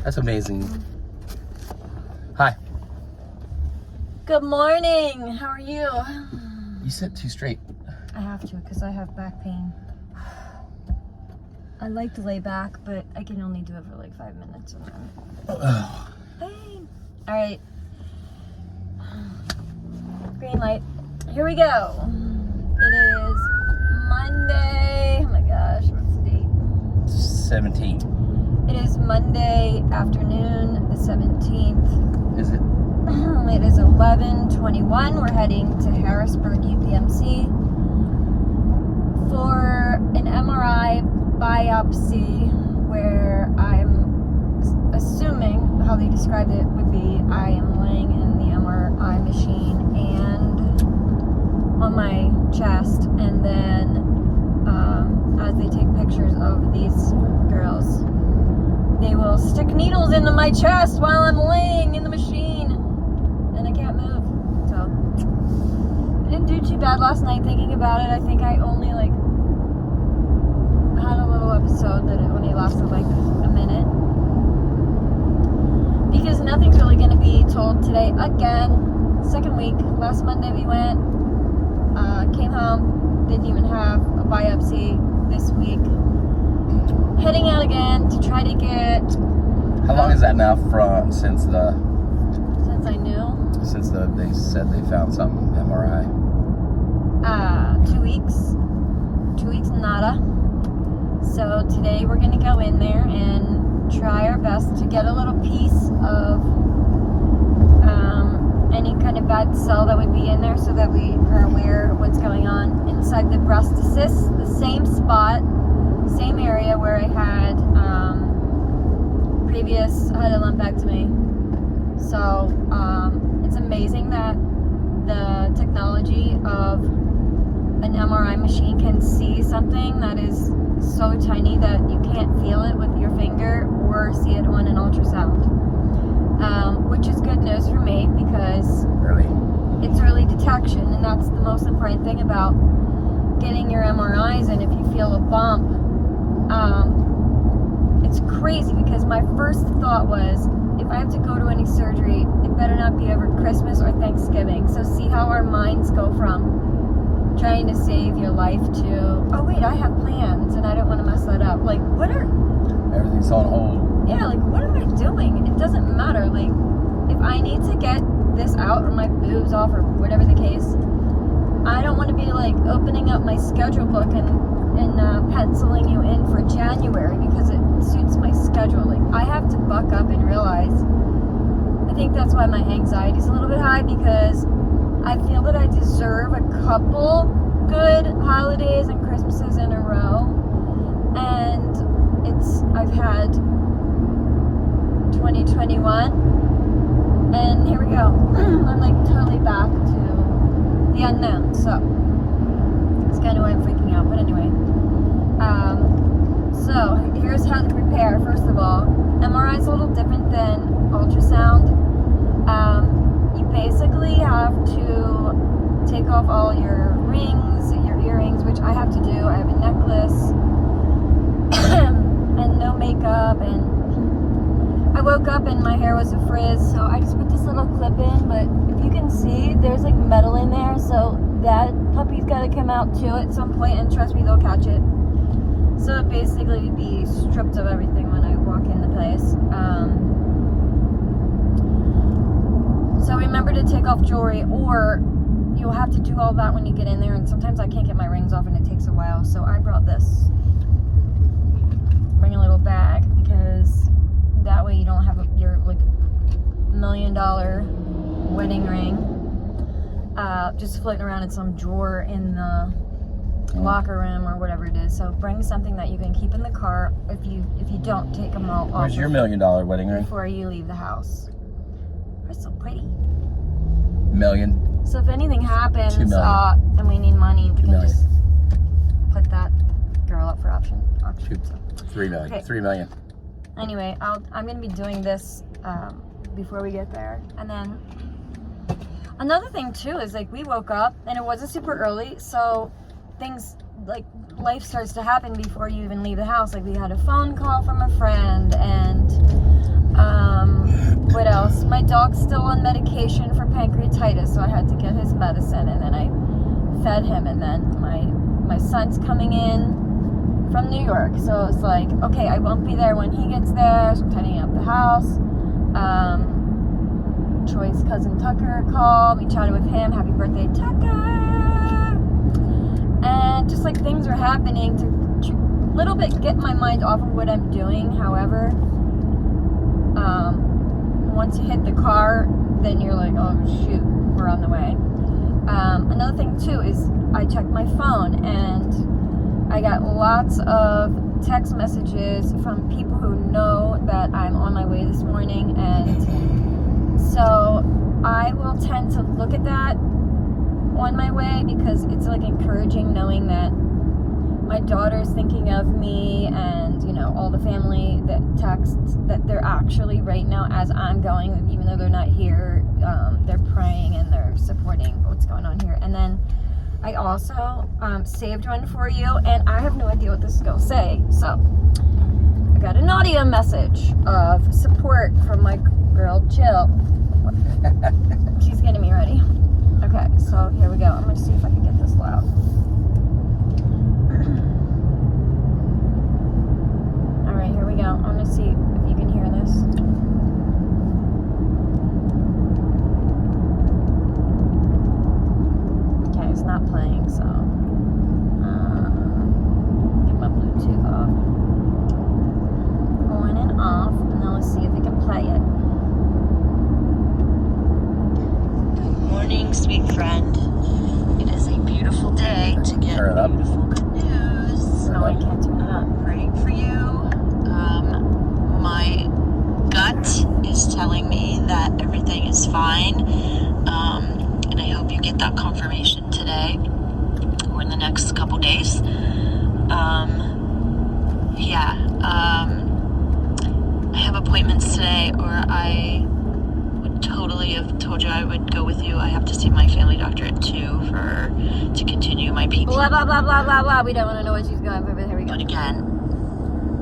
That's amazing. Hi. Good morning. How are you? You sit too straight. I have to because I have back pain. I like to lay back, but I can only do it for like 5 minutes. And then... Hey. All right. Green light. Here we go. It is Monday. Oh my gosh, what's the date? 17. It is Monday afternoon, the 17th. Is it? It is 11:21. We're heading to Harrisburg UPMC for an MRI biopsy where I'm assuming how they described it would be I am laying in the MRI machine and on my chest, and then as they take pictures of these girls, they will stick needles into my chest while I'm laying in the machine and I can't move. So I didn't do too bad last night thinking about it. I think I only like had a little episode that it only lasted like a minute because nothing's really going to be told today again. Second week. Last Monday we went, came home, didn't even have a biopsy. This week heading out again to try to get... How long is that now since I knew? Since they said they found something, MRI? 2 weeks. 2 weeks nada. So today we're going to go in there and try our best to get a little piece of any kind of bad cell that would be in there so that we are aware of what's going on inside the breast cyst, the same spot, same area where I had had a lumpectomy. So it's amazing that the technology of an MRI machine can see something that is so tiny that you can't feel it with your finger or see it on an ultrasound, which is good news for me because it's early detection, and that's the most important thing about getting your MRIs. And if you feel a bump, it's crazy because my first thought was, if I have to go to any surgery, it better not be over Christmas or Thanksgiving. So see how our minds go from trying to save your life to, oh wait, I have plans and I don't want to mess that up. Like, Everything's on hold. Yeah, like, what am I doing? It doesn't matter. Like, if I need to get this out or my boobs off or whatever the case, I don't want to be like opening up my schedule book and penciling you in for January because it suits my schedule. Like, I have to buck up and realize, I think that's why my anxiety is a little bit high, because I feel that I deserve a couple good holidays and Christmases in a row, and I've had 2021 and here we go. I'm like totally back to the unknown, so it's kind of why I'm freaking out. But anyway, so here's how to prepare. First of all, MRI is a little different than ultrasound. You basically have to take off all your rings, your earrings, which I have to do. I have a necklace and no makeup, and I woke up and my hair was a frizz, so I just put this little clip in. But if you can see, there's like metal in there, so that puppy's got to come out too at some point, and trust me, they'll catch it. So basically be stripped of everything when I walk in the place. So remember to take off jewelry, or you'll have to do all that when you get in there, and sometimes I can't get my rings off and it takes a while. So I brought this. Bring a little bag, because that way you don't have your like $1 million wedding ring just floating around in some drawer in the locker room or whatever it is. So bring something that you can keep in the car if you don't take them all off. Where's your $1 million wedding ring? Before you leave the house. They're so pretty. Million. So if anything happens $2 and we need money, we can million. just put that girl up for auction. $3 million. Okay. $3 million. Anyway, I'm going to be doing this before we get there. And then another thing too is, like, we woke up and it wasn't super early, so things like life starts to happen before you even leave the house. Like, we had a phone call from a friend, and What else? My dog's still on medication for pancreatitis, so I had to get his medicine, and then I fed him, and then my son's coming in from New York, so it's like, okay, I won't be there when he gets there, so I'm tidying up the house. Troy's cousin Tucker called, we chatted with him, happy birthday Tucker, and just like things are happening to little bit get my mind off of what I'm doing. However, once you hit the car, then you're like, oh shoot, we're on the way. Another thing too is I checked my phone and I got lots of text messages from people who know that I'm on my way this morning, and so I will tend to look at that on my way because it's like encouraging knowing that my daughter's thinking of me, and you know, all the family that texts that they're actually right now as I'm going, even though they're not here, they're praying and they're supporting what's going on here. And then I also saved one for you, and I have no idea what this is going to say, so I got an audio message of support from my girl Jill. She's getting me ready. Okay, so here we go. I'm going to see if I can get this loud. Alright, here we go. I'm going to see if you can hear this. Okay, it's not playing, so get my Bluetooth off. On and off, and then let's see if we can play it. Good morning, sweet friend. It is a beautiful day to get beautiful good news. No, I can't turn it up. Praying for you. My gut is telling me that everything is fine, and I hope you get that confirmation today or in the next couple days. I have appointments today, or I would totally have told you I would go with you. I have to see my family doctor at 2 to continue my PT. Blah, blah, blah, blah, blah, blah. We don't want to know what she's going for, but here we go. But again,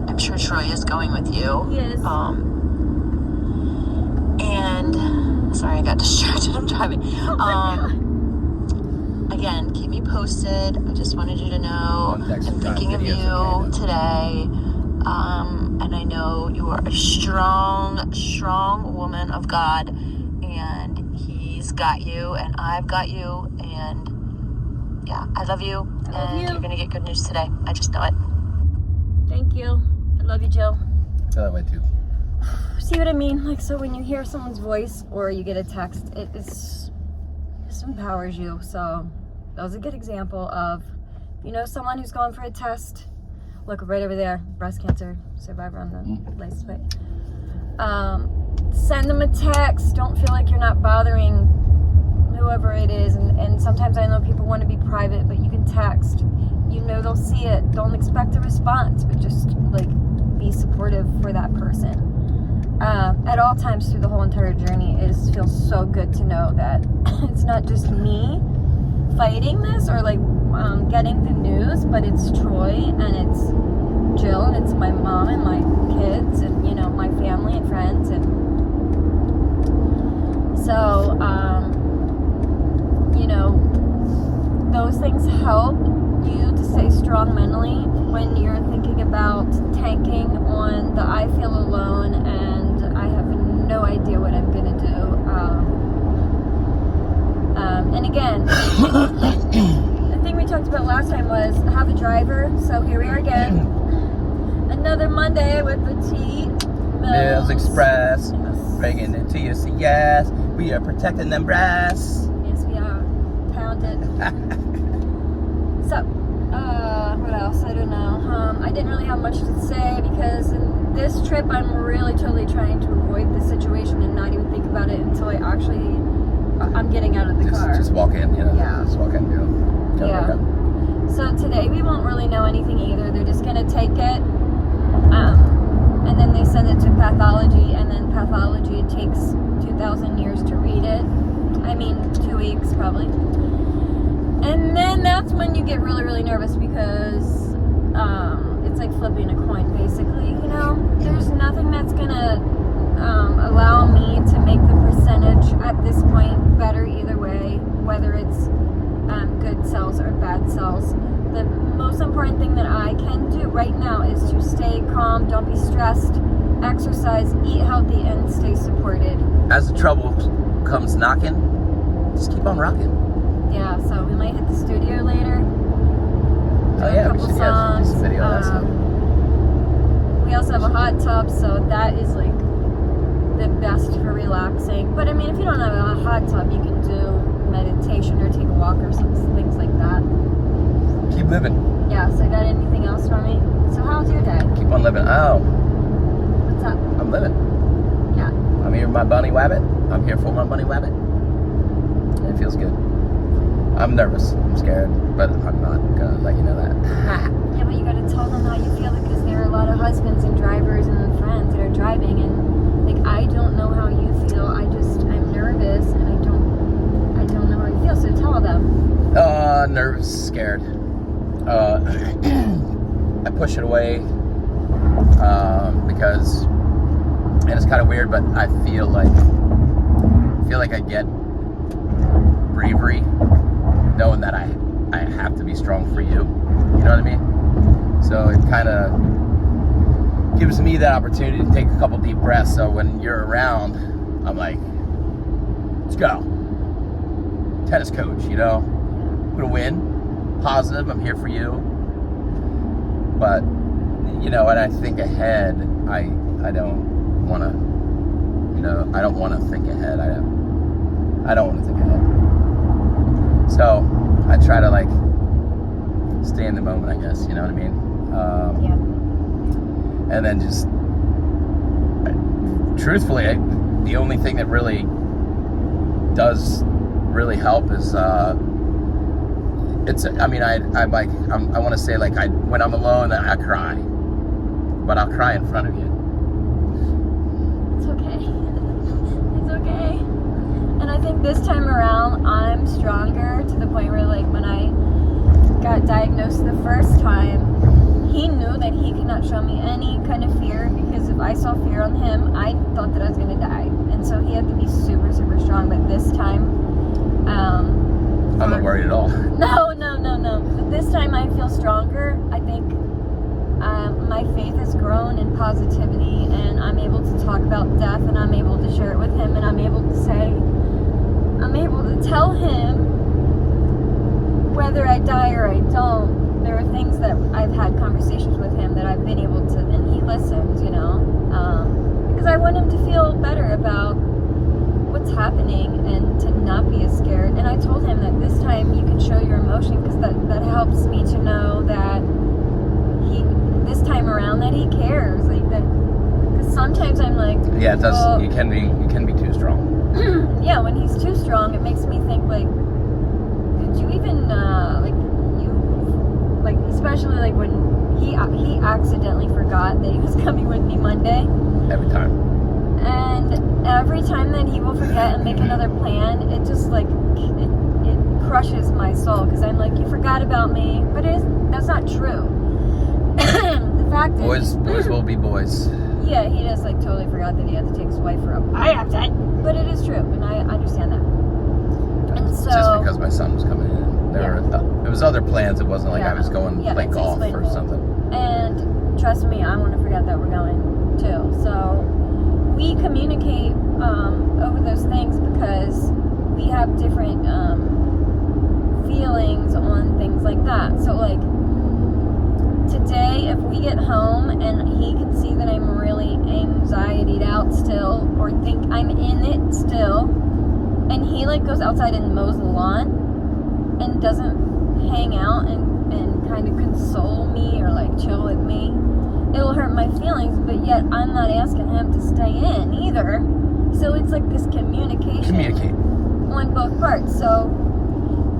I'm sure Troy is going with you. Yes. And sorry, I got distracted. I'm driving. Again, keep me posted. I just wanted you to know I'm thinking of you today. And I know you are a strong, strong woman of God, and He's got you, and I've got you, and yeah, I love you, and you're gonna get good news today. I just know it. Thank you. I love you, Jill. Feel that way too. See what I mean? Like, so when you hear someone's voice or you get a text, it empowers you. So that was a good example of, you know, someone who's going for a test. Look right over there, breast cancer survivor on the license plate. Send them a text. Don't feel like you're not bothering whoever it is. And sometimes I know people want to be private, but you can text. You know they'll see it. Don't expect a response, but just like be supportive for that person. At all times through the whole entire journey, it feels so good to know that it's not just me fighting this or like getting the news, but it's Troy and it's Jill and it's my mom and my kids and, you know, my family and friends. And so, you know, those things help you to stay strong mentally when you're thinking about tanking on the I feel alone and I have no idea what I'm gonna do. And again, the thing we talked about last time was have a driver. So here we are again, another Monday with the T Mills Express, Yes. bringing it to you. So yes, we are protecting them brass. Yes, we are. Pound it. So, what else? I don't know. I didn't really have much to say because in this trip I'm really totally trying to avoid the situation and not even think about it until I'm getting out of the car. Just walk in, you know. Yeah. Just walk in, Yeah. So today we won't really know anything either. They're just gonna take it, and then they send it to pathology, and then pathology takes 2,000 years to read it. I mean, 2 weeks probably. And then that's when you get really, really nervous because it's like flipping a coin, basically. You know, there's nothing that's gonna allow me to make the percentage at this point better either way, whether it's good cells or bad cells. The most important thing that I can do right now is to stay calm, don't be stressed, exercise, eat healthy, and stay supported. As the trouble comes knocking, just keep on rocking. Yeah, so we might hit the studio later. Oh yeah, we should do some video of that stuff. We also have a hot tub, so that is like the best for relaxing. But I mean, if you don't have a hot tub, you can do meditation or take a walk or some things like that. Keep living. Yeah, so got anything else for me? So how's your day? Keep on living. Oh. What's up? I'm living. Yeah. I'm here with my bunny wabbit. I'm here for my bunny wabbit. And it feels good. I'm nervous. I'm scared. But I'm not gonna let you know that. Yeah, but you gotta tell them how you feel, because there are a lot of husbands and drivers and friends that are driving, and like, I don't know how you feel. I'm nervous, and I don't know how you feel, so tell them. Nervous, scared. I push it away because, and it's kind of weird, but I feel like I get bravery knowing that I have to be strong for you. You know what I mean? So it kind of gives me that opportunity to take a couple deep breaths. So when you're around, I'm like, let's go. Tennis coach, you know? I'm gonna win. Positive, I'm here for you. But, you know, when I think ahead, I don't want to, you know, I don't want to think ahead. I don't want to think ahead. So I try to like stay in the moment, I guess, you know what I mean? Yeah. And then just, truthfully, the only thing that really does really help is, I want to say, like, when I'm alone, I cry, but I'll cry in front of you. It's okay. It's okay. And I think this time around, I'm stronger to the point where, like, when I got diagnosed the first time, he knew that he could not show me any kind of fear, because if I saw fear on him, I thought that I was going to die. And so he had to be super, super strong. But this time, I'm not worried at all. No. But this time I feel stronger. I think my faith has grown in positivity, and I'm able to talk about death, and I'm able to share it with him, and I'm able to tell him whether I die or I don't. There are things that I've had conversations with him that I've been able to, and he listens, you know, because I want him to feel better about what's happening and to not be as scared. And I told him that this time you can show your emotion, because that helps me to know that this time around that he cares, like that. Because sometimes I'm like, yeah, it does. Well, you can be too strong. Yeah, when he's too strong, it makes me think, like, did you even especially like when he accidentally forgot that he was coming with me Monday. Every time. And every time that he will forget and make another plan, it just like it crushes my soul, because I'm like, you forgot about me, but that's not true. The fact is, boys will be boys. Yeah, he just like totally forgot that he had to take his wife for a upset, but it is true, and I understand that. And so, just because my son was coming in, there was other plans. It wasn't like I was going to play golf or something. And trust me, I want to forget that we're going too. So we communicate over those things, because we have different feelings on things like that. So like today, if we get home and he can see that I'm really anxietied out still, or think I'm in it still, and he like goes outside and mows the lawn and doesn't hang out and kind of console me or like chill with me, it'll hurt my feelings. But yet I'm not asking him to stay in either. So it's like this communicate on both parts. So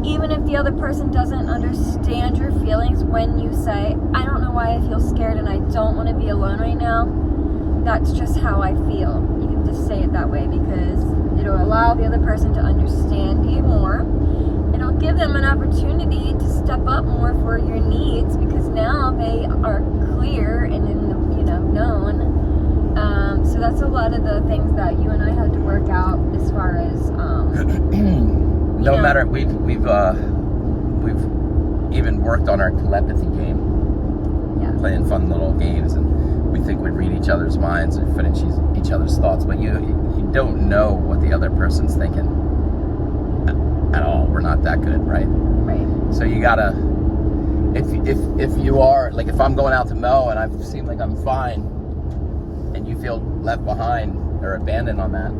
even if the other person doesn't understand your feelings when you say, I don't know why I feel scared and I don't want to be alone right now, that's just how I feel. You can just say it that way, because it'll allow the other person to understand you more. It'll give them an opportunity to step up more for your needs, because now they are clear and in the, known. So that's a lot of the things that you and I had to work out as far as no matter we've even worked on our telepathy game, playing fun little games, and we think we read each other's minds and finish each other's thoughts, but you don't know what the other person's thinking at all. We're not that good, right? So you gotta, if you are, like if I'm going out to mow and I seem like I'm fine and you feel left behind or abandoned on that,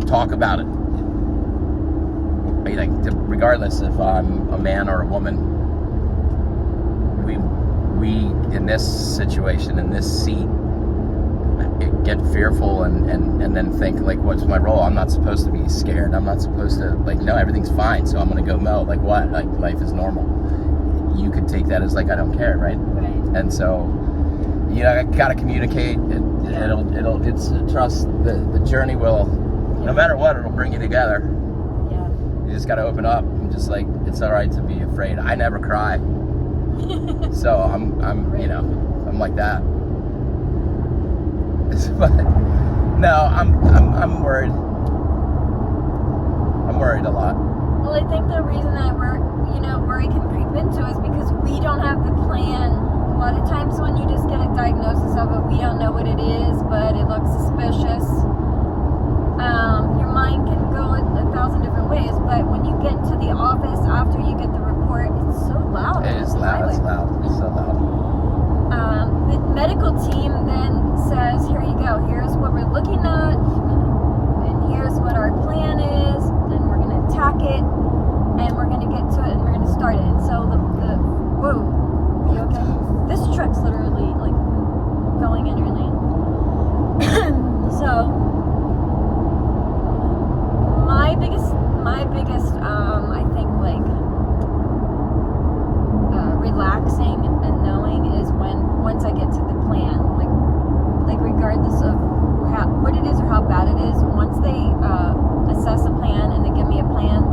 talk about it. Like, regardless if I'm a man or a woman, we in this situation, in this seat, get fearful and then think, like, what's my role? I'm not supposed to be scared. I'm not supposed to, like, no, everything's fine, so I'm gonna go mow. Like, what? Like, life is normal. You could take that as, like, I don't care, right? And so I gotta communicate. It's trust. The journey will, no matter what, it'll bring you together. You just gotta open up and just, like, it's all right to be afraid. I never cry. So I'm like that. But no, I'm worried. I'm worried a lot. Well, I think the reason that worry can creep into is because we don't have the plan. A lot of times when you just get a diagnosis of it, we don't know what it is, but it looks suspicious. Your mind can go in 1,000 different ways, but when you get to the office after you get the report, it's so loud. It is loud. It's loud. It's so loud. The medical team then says, here you go, here's what we're looking at, and here's what our plan is, and we're going to attack it, and we're going to get to it, and we're going to start it. And so whoa, are you okay? This truck's literally, like, going in your lane. So, my biggest, I think, like, relaxing and knowing is once I get to the plan, like regardless of what it is or how bad it is, once they assess a plan and they give me a plan,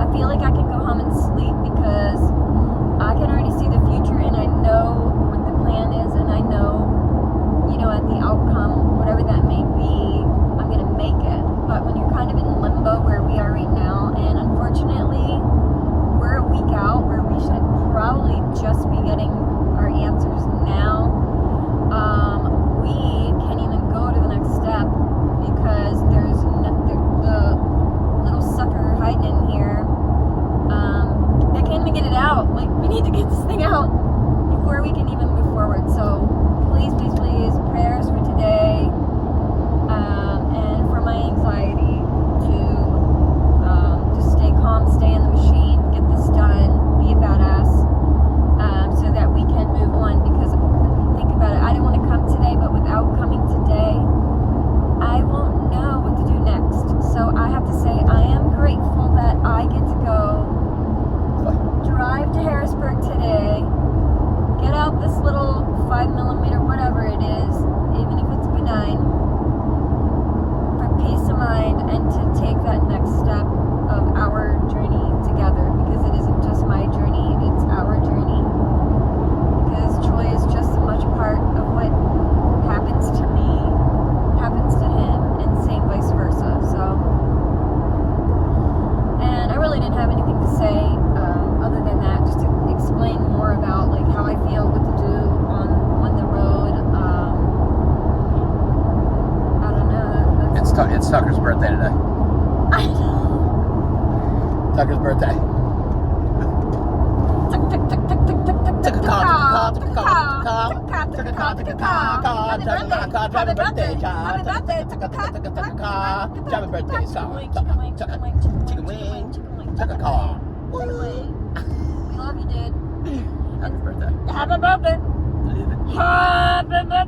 I feel like I can go home and sleep because I can already see the future and I know what the plan is, and I know, at the outcome, whatever that may be, I'm going to make it. But when you're kind of in limbo where we are right now, and unfortunately we're a week out where we should probably just be getting our answers now, we can't even go to the next step because there's the little sucker hiding in here. They can't even get it out. Like, we need to get this thing out before we can even move forward. So please, prayers for today, and for my anxiety to just stay calm, stay in the machine, get this done, be a badass, so that we can move on. Because think about it, I didn't want to come today, but without coming today, I won't know what to do next. So I have to say I am grateful that I get to go drive to Harrisburg today, get out this little 5mm, whatever it is, even if it's benign, for peace of mind, and to take that next step of our journey together, because it isn't just my journey, it's our journey, because Troy is just as much part of what happens to me happens to him, and same vice versa. So, and I really didn't have anything to say other than that, just to explain more about, like, how I feel, what to do on the road. I don't know. It's Tucker's birthday today. I know. Tucker's birthday. Happy birthday song. Chicken wing. Tucker car. We love you, dude. Happy birthday. Happy birthday. Happy birthday.